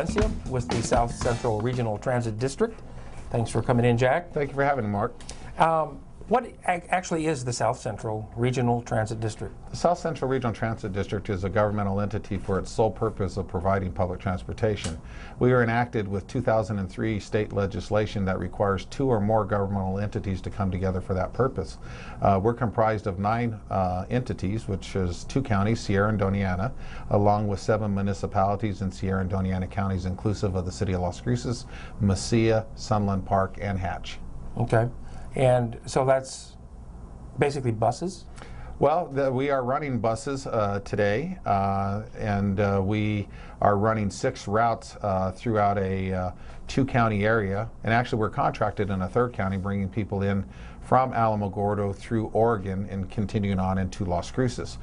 Valencia with the South Central Regional Transit District. Thanks for coming in, Jack. Thank you for having me, Mark. What actually is the South Central Regional Transit District? The South Central Regional Transit District is a governmental entity for its sole purpose of providing public transportation. We were enacted with 2003 state legislation that requires 2 or more governmental entities to come together for that purpose. We're comprised of 9 entities, which is 2 counties, Sierra and Doñana, along with 7 municipalities in Sierra and Doñana counties, inclusive of the city of Las Cruces, Mesilla, Sunland Park, and Hatch. Okay. And so that's basically buses? Well, we are running buses today, and we are running 6 routes throughout a 2-county area. And actually, we're contracted in a 3rd county, bringing people in from Alamogordo through Oregon and continuing on into Las Cruces.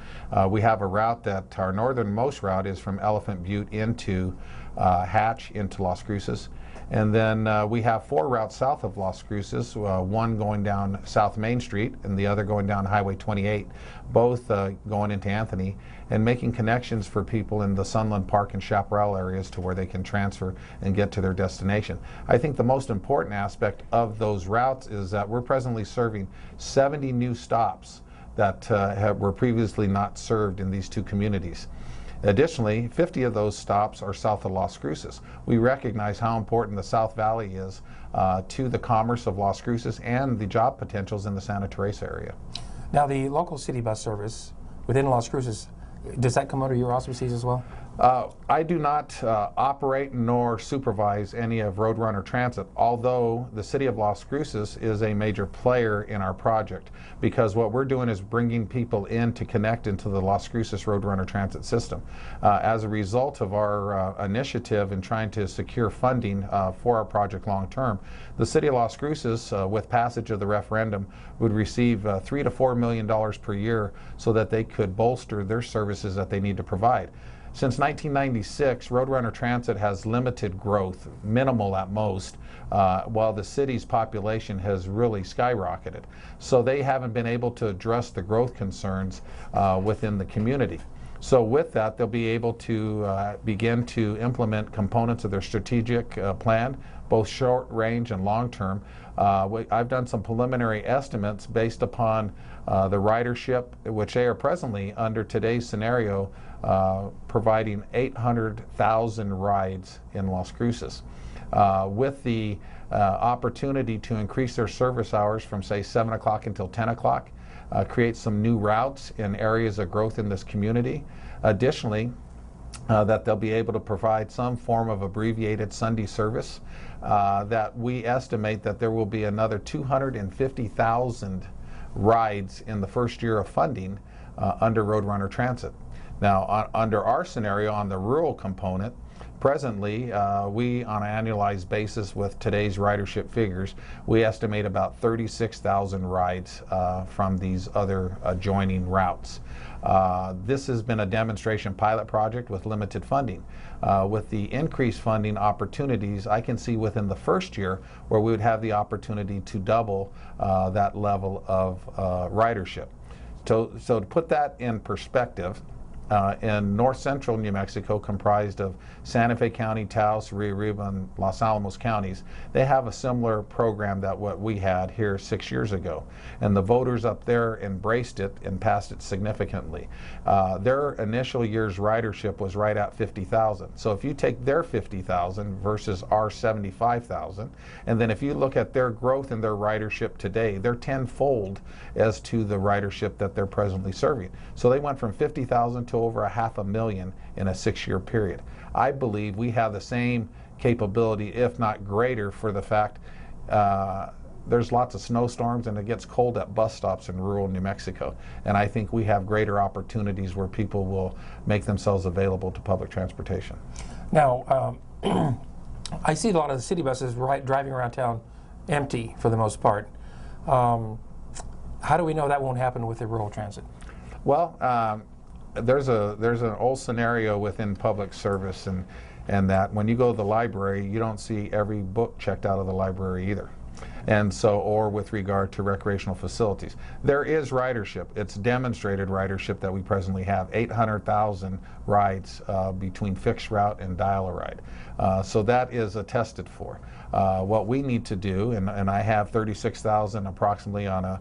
We have a route that our northernmost route is from Elephant Butte into Hatch into Las Cruces. And then we have 4 routes south of Las Cruces, one going down South Main Street and the other going down Highway 28, both going into Anthony, and making connections for people in the Sunland Park and Chaparral areas to where they can transfer and get to their destination. I think the most important aspect of those routes is that we're presently serving 70 new stops that were previously not served in these 2 communities. Additionally, 50 of those stops are south of Las Cruces. We recognize how important the South Valley is to the commerce of Las Cruces and the job potentials in the Santa Teresa area. Now, the local city bus service within Las Cruces, does that come under your auspices as well? I do not operate nor supervise any of Roadrunner Transit, although the city of Las Cruces is a major player in our project, because what we're doing is bringing people in to connect into the Las Cruces Roadrunner Transit system. As a result of our initiative in trying to secure funding for our project long term, the city of Las Cruces, with passage of the referendum, would receive $3 to $4 million per year so that they could bolster their services that they need to provide. Since 1996, Roadrunner Transit has limited growth, minimal at most, while the city's population has really skyrocketed. So they haven't been able to address the growth concerns within the community. So with that, they'll be able to begin to implement components of their strategic plan, both short range and long term. I've done some preliminary estimates based upon the ridership, which they are presently, under today's scenario, providing 800,000 rides in Las Cruces. With the opportunity to increase their service hours from, say, 7 o'clock until 10 o'clock, create some new routes in areas of growth in this community. Additionally, that they'll be able to provide some form of abbreviated Sunday service, that we estimate that there will be another 250,000 rides in the first year of funding under Roadrunner Transit. Now, under our scenario on the rural component, presently, we, on an annualized basis with today's ridership figures, we estimate about 36,000 rides from these other adjoining routes. This has been a demonstration pilot project with limited funding. With the increased funding opportunities, I can see within the first year where we would have the opportunity to double that level of ridership. So to put that in perspective, in north central New Mexico, comprised of Santa Fe County, Taos, Rio Arriba, and Los Alamos counties, they have a similar program that what we had here 6 years ago. And the voters up there embraced it and passed it significantly. Their initial year's ridership was right at 50,000. So if you take their 50,000 versus our 75,000, and then if you look at their growth in their ridership today, they're tenfold as to the ridership that they're presently serving. So they went from 50,000 to over 500,000 in a 6-year period. I believe we have the same capability, if not greater, for the fact there's lots of snowstorms and it gets cold at bus stops in rural New Mexico. And I think we have greater opportunities where people will make themselves available to public transportation. Now, I see a lot of the city buses driving around town empty for the most part. How do we know that won't happen with the rural transit? Well, there's an old scenario within public service, and that when you go to the library, you don't see every book checked out of the library either. And so, or with regard to recreational facilities. There is ridership. It's demonstrated ridership that we presently have, 800,000 rides between fixed route and dial-a-ride. So that is attested for. What we need to do, and I have 36,000 approximately on an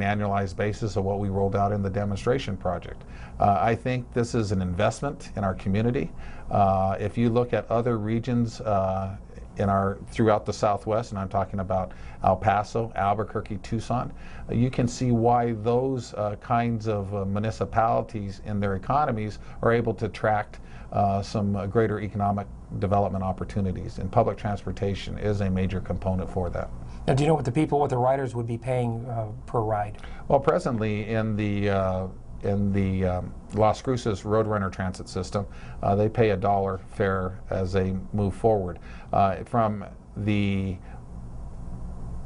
annualized basis of what we rolled out in the demonstration project. I think this is an investment in our community. If you look at other regions throughout the Southwest, and I'm talking about El Paso, Albuquerque, Tucson, you can see why those kinds of municipalities in their economies are able to attract some greater economic development opportunities, and public transportation is a major component for that. Now, do you know what the riders would be paying per ride? Well, presently in the Las Cruces Roadrunner Transit System, they pay $1 fare as they move forward. From the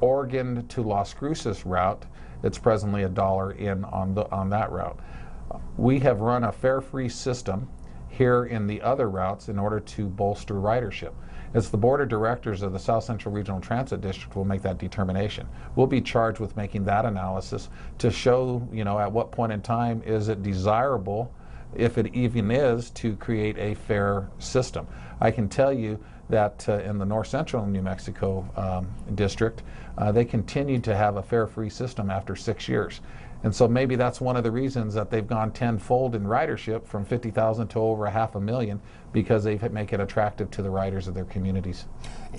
Oregon to Las Cruces route, it's presently $1 in on that route. We have run a fare-free system here in the other routes in order to bolster ridership. It's the Board of Directors of the South Central Regional Transit District will make that determination. We'll be charged with making that analysis to show, at what point in time is it desirable, if it even is, to create a fare system. I can tell you that in the North Central New Mexico district, they continued to have a fare-free system after 6 years. And so maybe that's one of the reasons that they've gone tenfold in ridership from 50,000 to over 500,000, because they make it attractive to the riders of their communities.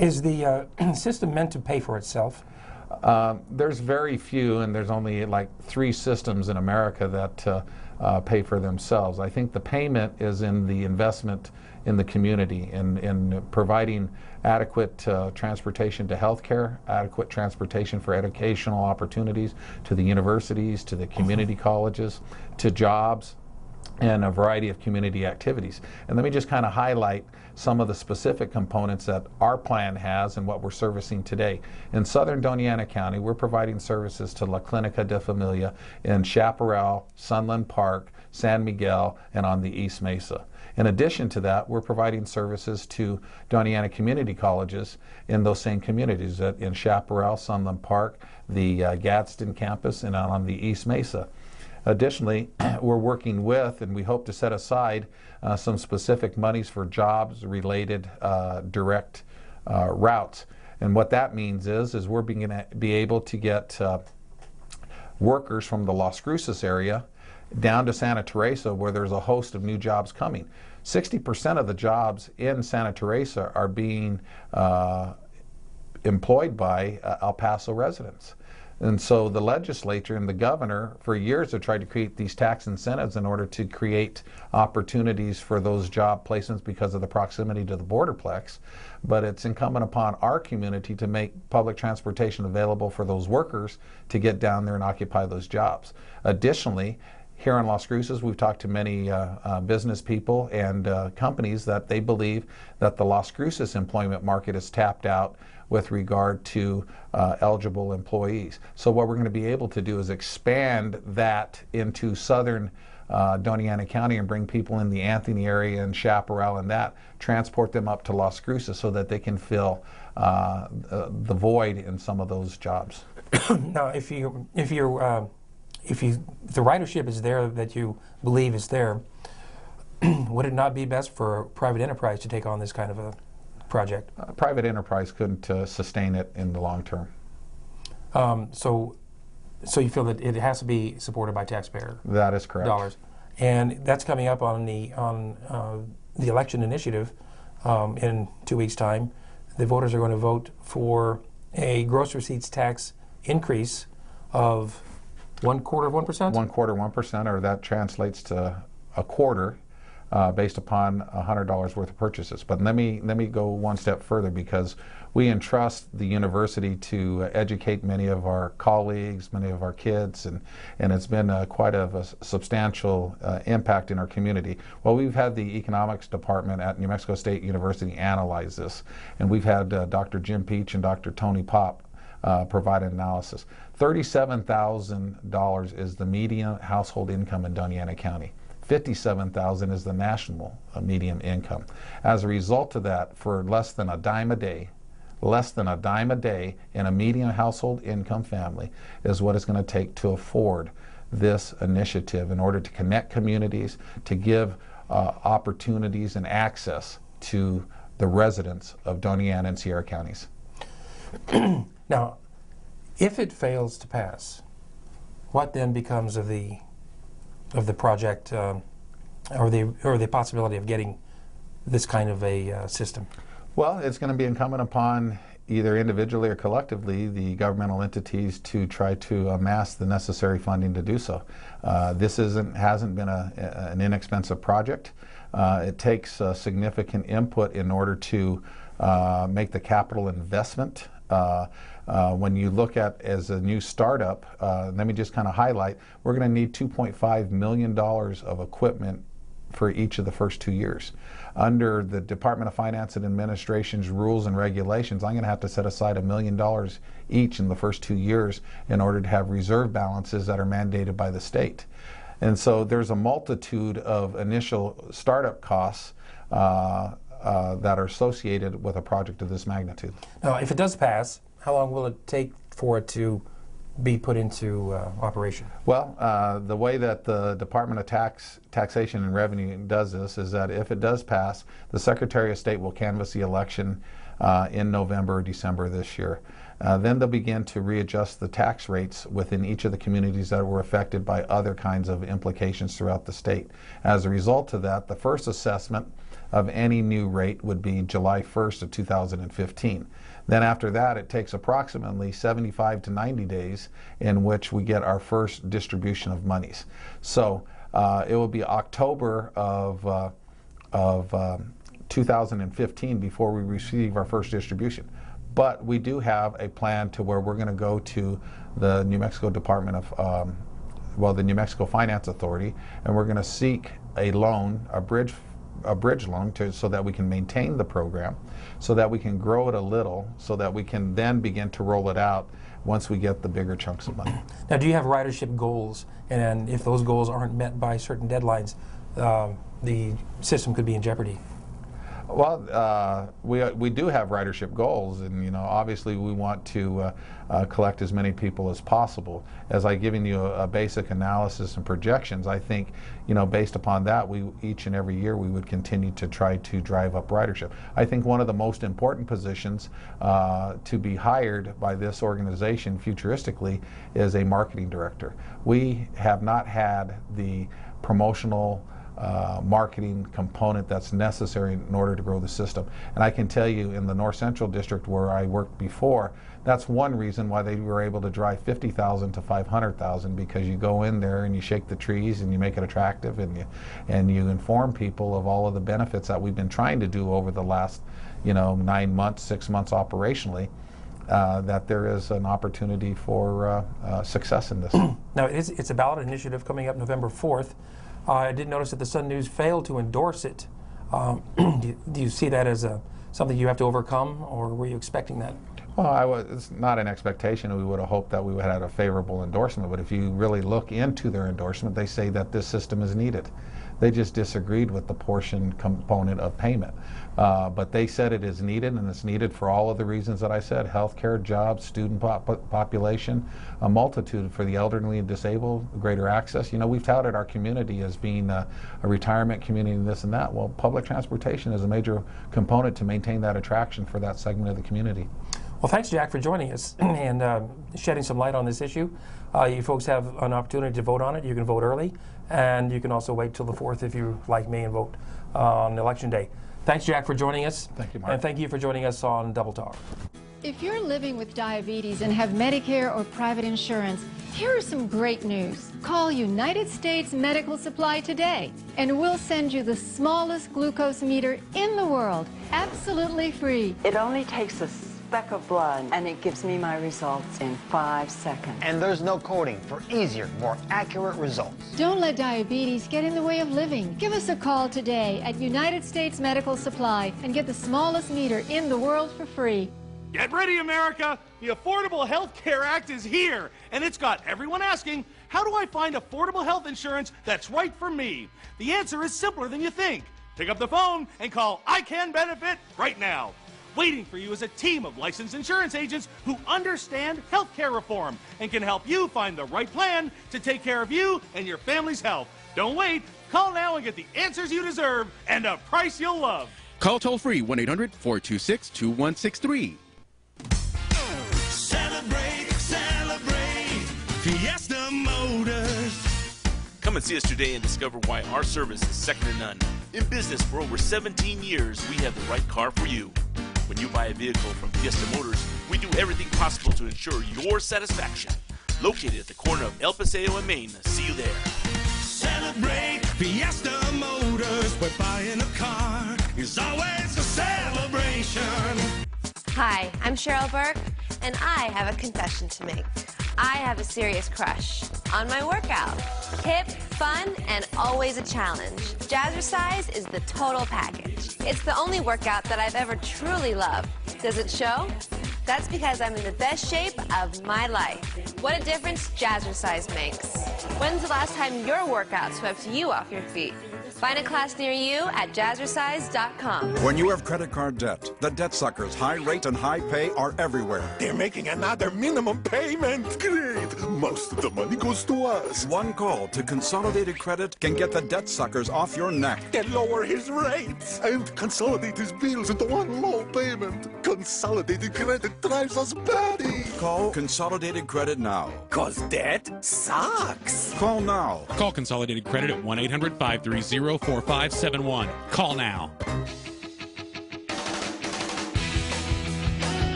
Is the system meant to pay for itself? There's very few, and there's only like 3 systems in America that pay for themselves. I think the payment is in the investment in the community, in providing adequate transportation to healthcare, adequate transportation for educational opportunities, to the universities, to the community colleges, to jobs, and a variety of community activities. And let me just kind of highlight some of the specific components that our plan has and what we're servicing today. In southern Doña Ana County, we're providing services to La Clinica de Familia in Chaparral, Sunland Park, San Miguel, and on the East Mesa. In addition to that, we're providing services to Doña Ana community colleges in those same communities, in Chaparral, Sunland Park, the Gadsden campus, and on the East Mesa. Additionally, we're working with, and we hope to set aside some specific monies for jobs-related direct routes. And what that means is we're going to be able to get workers from the Las Cruces area down to Santa Teresa, where there's a host of new jobs coming. 60% of the jobs in Santa Teresa are being employed by El Paso residents. And so the legislature and the governor for years have tried to create these tax incentives in order to create opportunities for those job placements because of the proximity to the borderplex. But it's incumbent upon our community to make public transportation available for those workers to get down there and occupy those jobs. Additionally, here in Las Cruces, we've talked to many business people and companies that they believe that the Las Cruces employment market is tapped out with regard to eligible employees. So what we're going to be able to do is expand that into southern Doña Ana County and bring people in the Anthony area and Chaparral and that, transport them up to Las Cruces so that they can fill the void in some of those jobs. Now, if the ridership is there that you believe is there, would it not be best for private enterprise to take on this kind of a project? Private enterprise couldn't sustain it in the long term. So you feel that it has to be supported by taxpayer That is correct. dollars, and that's coming up on the election initiative in 2 weeks' time. The voters are going to vote for a gross receipts tax increase of 1/4 of 1%. 1/4, 1%, or that translates to a quarter. Based upon $100 worth of purchases. But let me go one step further, because we entrust the university to educate many of our colleagues, many of our kids, and it's been quite a substantial impact in our community. Well, we've had the economics department at New Mexico State University analyze this, and we've had Dr. Jim Peach and Dr. Tony Pop provide an analysis. $37,000 is the median household income in Doña Ana County. $57,000 is the national median income. As a result of that, for less than a dime a day, less than a dime a day in a median household income family is what it's going to take to afford this initiative in order to connect communities, to give opportunities and access to the residents of Doña Ana and Sierra counties. Now, if it fails to pass, what then becomes of the project, or the possibility of getting this kind of a system? Well, it's going to be incumbent upon either individually or collectively the governmental entities to try to amass the necessary funding to do so. This hasn't been an inexpensive project. It takes significant input in order to make the capital investment. When you look at as a new startup, let me just kind of highlight, we're going to need $2.5 million of equipment for each of the first 2 years. Under the Department of Finance and Administration's rules and regulations, I'm going to have to set aside $1 million each in the first 2 years in order to have reserve balances that are mandated by the state. And so there's a multitude of initial startup costs that are associated with a project of this magnitude. Now, if it does pass, how long will it take for it to be put into operation? Well, the way that the Department of Taxation and Revenue does this is that if it does pass, the Secretary of State will canvass the election in November or December this year. Then they'll begin to readjust the tax rates within each of the communities that were affected by other kinds of implications throughout the state. As a result of that, the first assessment of any new rate would be July 1st of 2015. Then after that, it takes approximately 75 to 90 days in which we get our first distribution of monies. So it will be October of 2015 before we receive our first distribution. But we do have a plan to where we're going to go to the New Mexico Department of, the New Mexico Finance Authority, and we're going to seek a loan, a bridge loan so that we can maintain the program, so that we can grow it a little, so that we can then begin to roll it out once we get the bigger chunks of money. Now, do you have ridership goals? And if those goals aren't met by certain deadlines, the system could be in jeopardy. Well, we do have ridership goals, and obviously we want to collect as many people as possible. As I've given you a basic analysis and projections, I think based upon that, each and every year we would continue to try to drive up ridership. I think one of the most important positions to be hired by this organization futuristically is a marketing director. We have not had the promotional marketing component that's necessary in order to grow the system. And I can tell you in the North Central District where I worked before, that's one reason why they were able to drive 50,000 to 500,000, because you go in there and you shake the trees and you make it attractive, and you inform people of all of the benefits that we've been trying to do over the last 9 months, 6 months operationally, that there is an opportunity for success in this. Now, it's a ballot initiative coming up November 4th. I did notice that the Sun News failed to endorse it. Do you see that as something you have to overcome, or were you expecting that? Well, it's not an expectation. We would have hoped that we would have had a favorable endorsement, but if you really look into their endorsement, they say that this system is needed. They just disagreed with the portion component of payment. But they said it is needed, and it's needed for all of the reasons that I said: healthcare, jobs, student population, a multitude for the elderly and disabled, greater access. We've touted our community as being a retirement community and this and that. Well, public transportation is a major component to maintain that attraction for that segment of the community. Well, thanks, Jack, for joining us and shedding some light on this issue. You folks have an opportunity to vote on it. You can vote early, and you can also wait till the 4th if you, like me, and vote on Election Day. Thanks, Jack, for joining us. Thank you, Mark. And thank you for joining us on Double Talk. If you're living with diabetes and have Medicare or private insurance, here are some great news. Call United States Medical Supply today, and we'll send you the smallest glucose meter in the world, absolutely free. It only takes a speck of blood, and it gives me my results in 5 seconds. And there's no coding for easier, more accurate results. Don't let diabetes get in the way of living. Give us a call today at United States Medical Supply and get the smallest meter in the world for free. Get ready, America! The Affordable Health Care Act is here, and it's got everyone asking, how do I find affordable health insurance that's right for me? The answer is simpler than you think. Pick up the phone and call I Can Benefit right now. Waiting for you is a team of licensed insurance agents who understand healthcare reform and can help you find the right plan to take care of you and your family's health. Don't wait. Call now and get the answers you deserve and a price you'll love. Call toll-free 1-800-426-2163. Celebrate, celebrate, Fiesta Motors. Come and see us today and discover why our service is second to none. In business for over 17 years, we have the right car for you. When you buy a vehicle from Fiesta Motors, we do everything possible to ensure your satisfaction. Located at the corner of El Paseo and Main. See you there. Celebrate, Fiesta Motors, where buying a car is always a celebration. Hi, I'm Cheryl Burke, and I have a confession to make. I have a serious crush on my workout. Hip, fun, and always a challenge. Jazzercise is the total package. It's the only workout that I've ever truly loved. Does it show? That's because I'm in the best shape of my life. What a difference Jazzercise makes. When's the last time your workout swept you off your feet? Find a class near you at jazzercise.com. When you have credit card debt, the debt suckers, high rate and high pay are everywhere. They're making another minimum payment. Great. Most of the money goes to us. One call to Consolidated Credit can get the debt suckers off your neck. Then lower his rates and consolidate his bills into one low payment. Consolidated Credit drives us batty. Call Consolidated Credit now. 'Cause debt sucks. Call now. Call Consolidated Credit at 1-800-530-4571. Call now.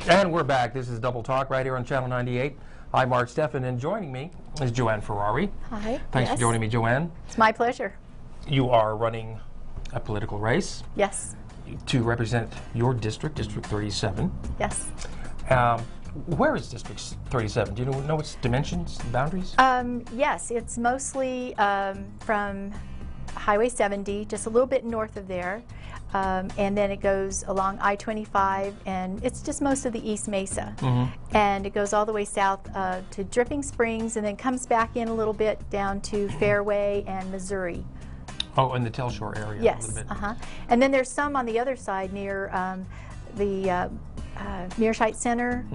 And we're back. This is Double Talk right here on Channel 98. I'm Mark Steffen, and joining me is Joanne Ferrary. Hi. Thanks for joining me, Joanne. It's my pleasure. You are running a political race. Yes. To represent your district, District 37. Yes. Where is District 37? Do you know its dimensions, boundaries? Yes, it's mostly from Highway 70, just a little bit north of there, and then it goes along I-25, and it's just most of the East Mesa. And it goes all the way south to Dripping Springs, and then comes back in a little bit down to Fairway and Missouri. Oh, in the Telshore area. Yes. A little bit. And then there's some on the other side near the Mearshite Center,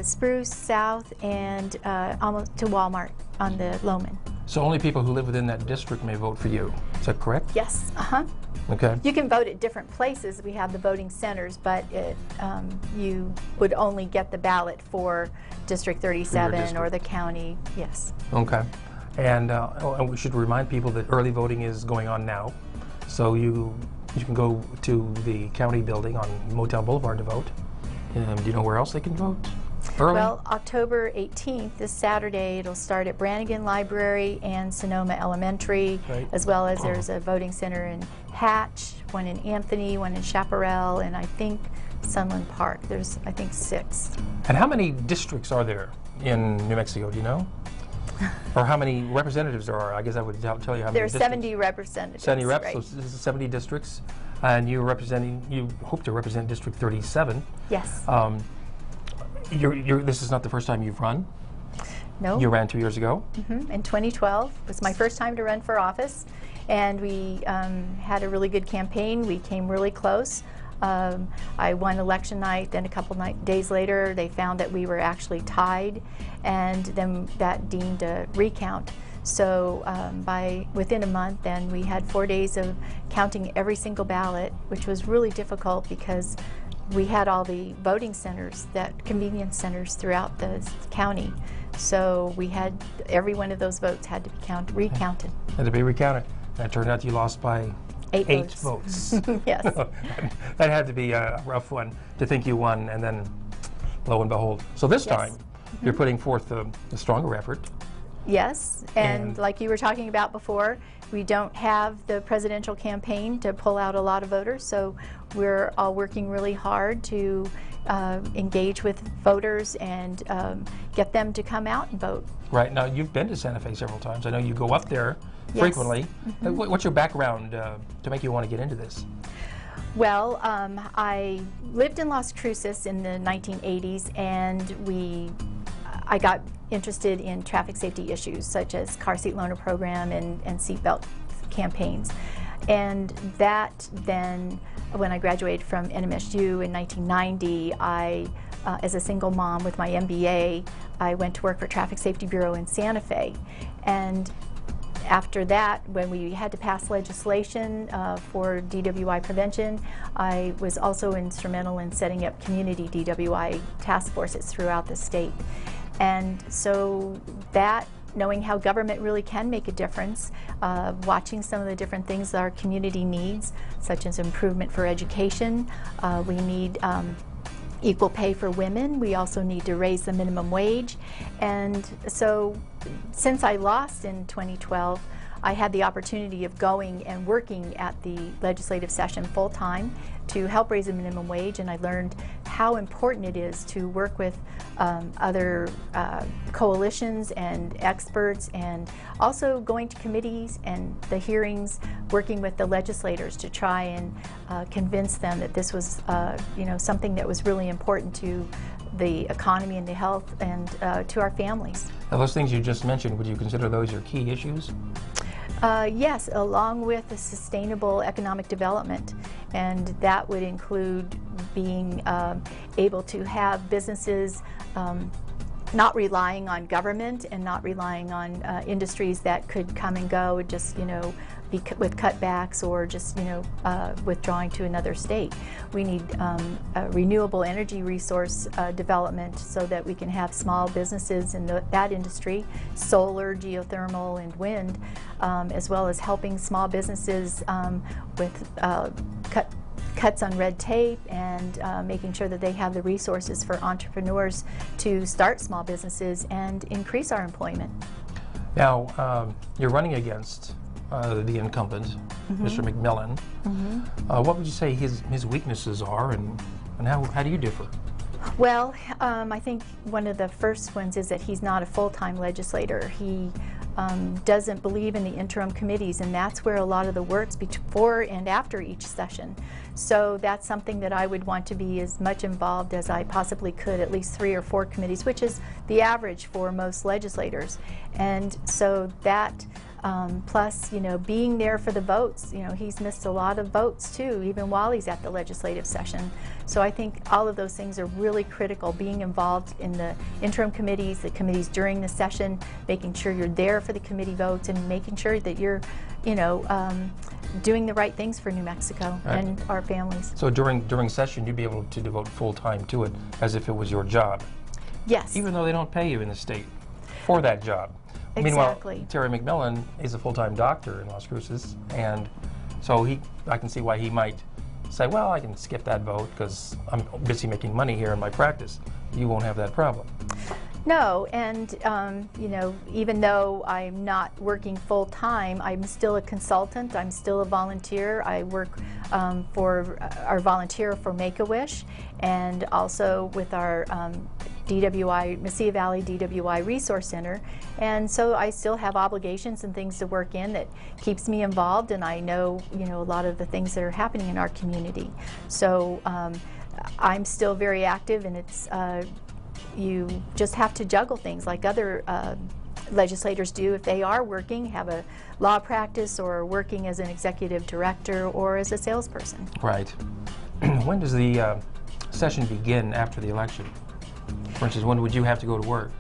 Spruce South, and almost to Walmart on the Lowman. So only people who live within that district may vote for you. Is that correct? Yes. Okay. You can vote at different places. We have the voting centers, but you would only get the ballot for District 37 or the county. Yes. Okay. And we should remind people that early voting is going on now. So you can go to the county building on Motown Boulevard to vote. Do you know where else they can vote? Early? Well, October 18th, this Saturday, it'll start at Brannigan Library and Sonoma Elementary, as well as there's a voting center in Hatch, one in Anthony, one in Chaparral, and I think Sunland Park. There's, I think, 6. And how many districts are there in New Mexico, do you know? Or how many representatives there are? I guess I would tell you how many There's districts. 70 representatives. 70 reps, right. so this is 70 districts. And you hope to represent District 37. Yes. This is not the first time you've run? No. You ran 2 years ago? In 2012 was my first time to run for office, and we had a really good campaign. We came really close. I won election night, then a couple days later they found that we were actually tied, and then that deemed a recount. So within a month, then we had 4 days of counting every single ballot, which was really difficult because we had all the voting centers, convenience centers throughout the county. So we had every one of those votes had to be recounted. Had to be recounted. And it turned out you lost by 8 votes. Yes. That had to be a rough one to think you won, and then lo and behold. So this time, you're putting forth a stronger effort. Yes, and like you were talking about before, we don't have the presidential campaign to pull out a lot of voters, so we're all working really hard to engage with voters and get them to come out and vote. Right. Now, you've been to Santa Fe several times. I know you go up there frequently. What's your background to make you want to get into this? Well, I lived in Las Cruces in the 1980s, and I got interested in traffic safety issues such as car seat loaner program and seatbelt campaigns. And that then, when I graduated from NMSU in 1990, as a single mom with my MBA, I went to work for Traffic Safety Bureau in Santa Fe. And after that, when we had to pass legislation for DWI prevention, I was also instrumental in setting up community DWI task forces throughout the state. And so that, knowing how government really can make a difference, watching some of the different things that our community needs, such as improvement for education, we need equal pay for women. We also need to raise the minimum wage. And so since I lost in 2012, I had the opportunity of going and working at the legislative session full-time to help raise the minimum wage, and I learned how important it is to work with other coalitions and experts, and also going to committees and the hearings, working with the legislators to try and convince them that this was something that was really important to the economy and the health and to our families. Now, those things you just mentioned, would you consider those your key issues? Yes, along with the sustainable economic development, and that would include being able to have businesses not relying on government and not relying on industries that could come and go, just be with cutbacks or just withdrawing to another state. We need renewable energy resource development so that we can have small businesses in that industry, solar, geothermal, and wind, as well as helping small businesses with cuts on red tape and making sure that they have the resources for entrepreneurs to start small businesses and increase our employment. Now, you're running against the incumbent, Mr. MacMillan. What would you say his weaknesses are, and how do you differ? Well, I think one of the first ones is that he's not a full-time legislator. He doesn't believe in the interim committees, and that's where a lot of the work's before and after each session. So that's something that I would want to be as much involved as I possibly could, at least 3 or 4 committees, which is the average for most legislators. And so that plus, being there for the votes. He's missed a lot of votes too, even while he's at the legislative session. So I think all of those things are really critical, being involved in the interim committees, the committees during the session, making sure you're there for the committee votes, and making sure that you're, doing the right things for New Mexico and our families. So during session, you'd be able to devote full time to it as if it was your job? Yes. Even though they don't pay you in the state for that job? Exactly. Meanwhile, Terry MacMillan is a full-time doctor in Las Cruces, and so I can see why he might say, well, I can skip that vote because I'm busy making money here in my practice. You won't have that problem. No, and even though I'm not working full-time, I'm still a consultant. I'm still a volunteer. I work for our volunteer for Make-A-Wish, and also with our DWI, Mesilla Valley DWI Resource Center, and so I still have obligations and things to work in that keeps me involved, and I know a lot of the things that are happening in our community. So I'm still very active, and it's you just have to juggle things like other legislators do if they are working, have a law practice, or working as an executive director or as a salesperson. Right. When does the session begin after the election? For instance, when would you have to go to work?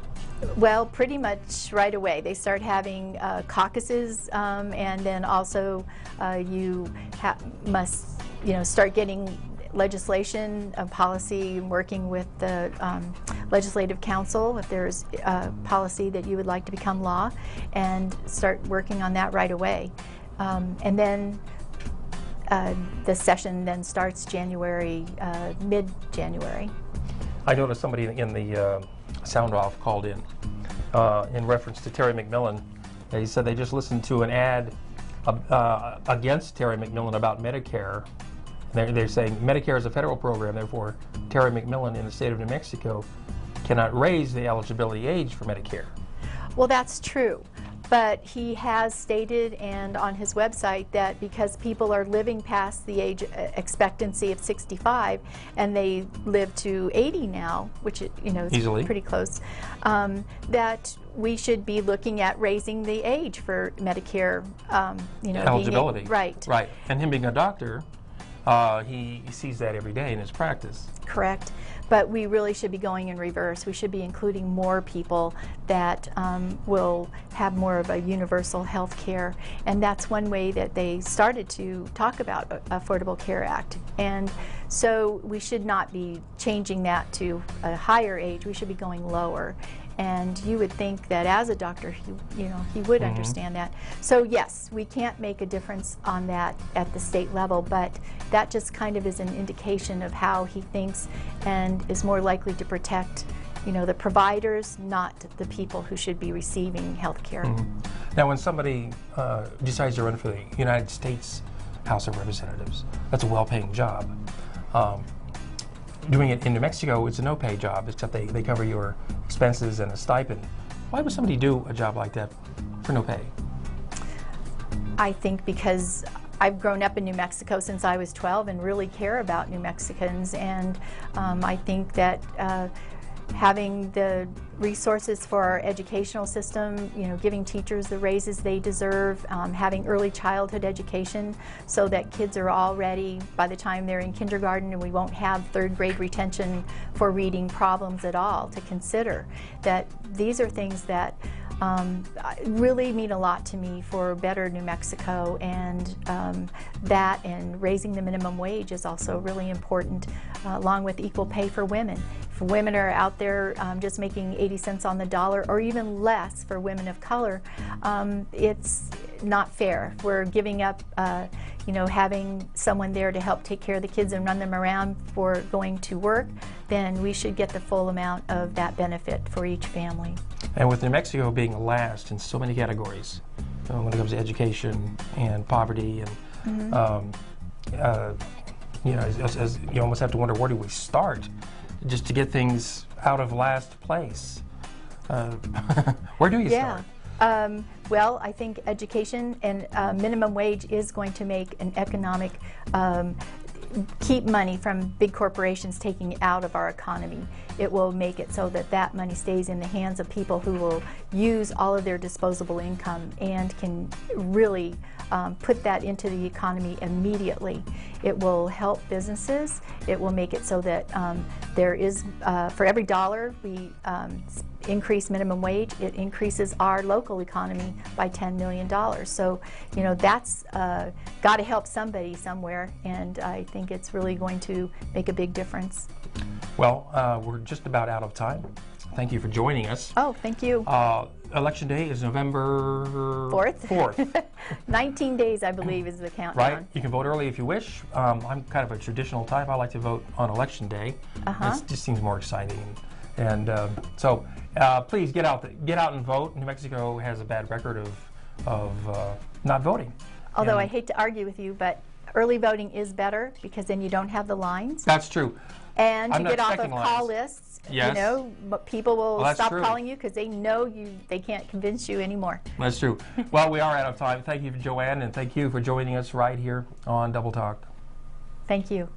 Well, pretty much right away. They start having caucuses, and then also you must, start getting legislation, policy, working with the Legislative Council if there's a policy that you would like to become law, and start working on that right away. And then the session then starts January, mid-January. I noticed somebody in the sound off called in reference to Terry MacMillan. He said they just listened to an ad against Terry MacMillan about Medicare. They're saying Medicare is a federal program, therefore Terry MacMillan in the state of New Mexico cannot raise the eligibility age for Medicare. Well, that's true. But he has stated, and on his website, that because people are living past the age expectancy of 65, and they live to 80 now, which is easily pretty close, that we should be looking at raising the age for Medicare, eligibility. Right. And him being a doctor, he sees that every day in his practice. Correct. But we really should be going in reverse. We should be including more people that will have more of a universal health care. And that's one way that they started to talk about Affordable Care Act. And so we should not be changing that to a higher age. We should be going lower. And you would think that as a doctor, he would understand that. So yes, we can't make a difference on that at the state level, but that just kind of is an indication of how he thinks and is more likely to protect, the providers, not the people who should be receiving health care. Now, when somebody decides to run for the United States House of Representatives, that's a well-paying job. Doing it in New Mexico, it's a no-pay job, except they cover your expenses and a stipend. Why would somebody do a job like that for no pay? I think because I've grown up in New Mexico since I was 12 and really care about New Mexicans, and I think that having the resources for our educational system, giving teachers the raises they deserve, having early childhood education so that kids are all ready by the time they're in kindergarten, and we won't have third grade retention for reading problems at all to consider. That these are things that really mean a lot to me for better New Mexico, and that and raising the minimum wage is also really important, along with equal pay for women. If women are out there just making 80 cents on the dollar, or even less for women of color, it's not fair. If we're giving up having someone there to help take care of the kids and run them around for going to work, then we should get the full amount of that benefit for each family. And with New Mexico being last in so many categories, when it comes to education and poverty, and as you almost have to wonder, where do we start just to get things out of last place? Where do you start? Well, I think education and minimum wage is going to make an economic, keep money from big corporations taking it out of our economy. It will make it so that that money stays in the hands of people who will use all of their disposable income and can really put that into the economy immediately. It will help businesses. It will make it so that there is, for every dollar we increase minimum wage, it increases our local economy by $10 million. So, that's got to help somebody somewhere, and I think it's really going to make a big difference. Well, we're just about out of time. Thank you for joining us. Oh, thank you. Election day is November 4th. 19 days, I believe, is the countdown. Right. You can vote early if you wish. I'm kind of a traditional type. I like to vote on Election Day. It just seems more exciting. And so please get out and vote. New Mexico has a bad record of not voting. Although I hate to argue with you, but early voting is better because then you don't have the lines. That's true. And I'm you get off of call lists. Yes. But people will stop true. calling you because they know they can't convince you anymore. That's true. Well, we are out of time. Thank you, Joanne, and thank you for joining us right here on Double Talk. Thank you.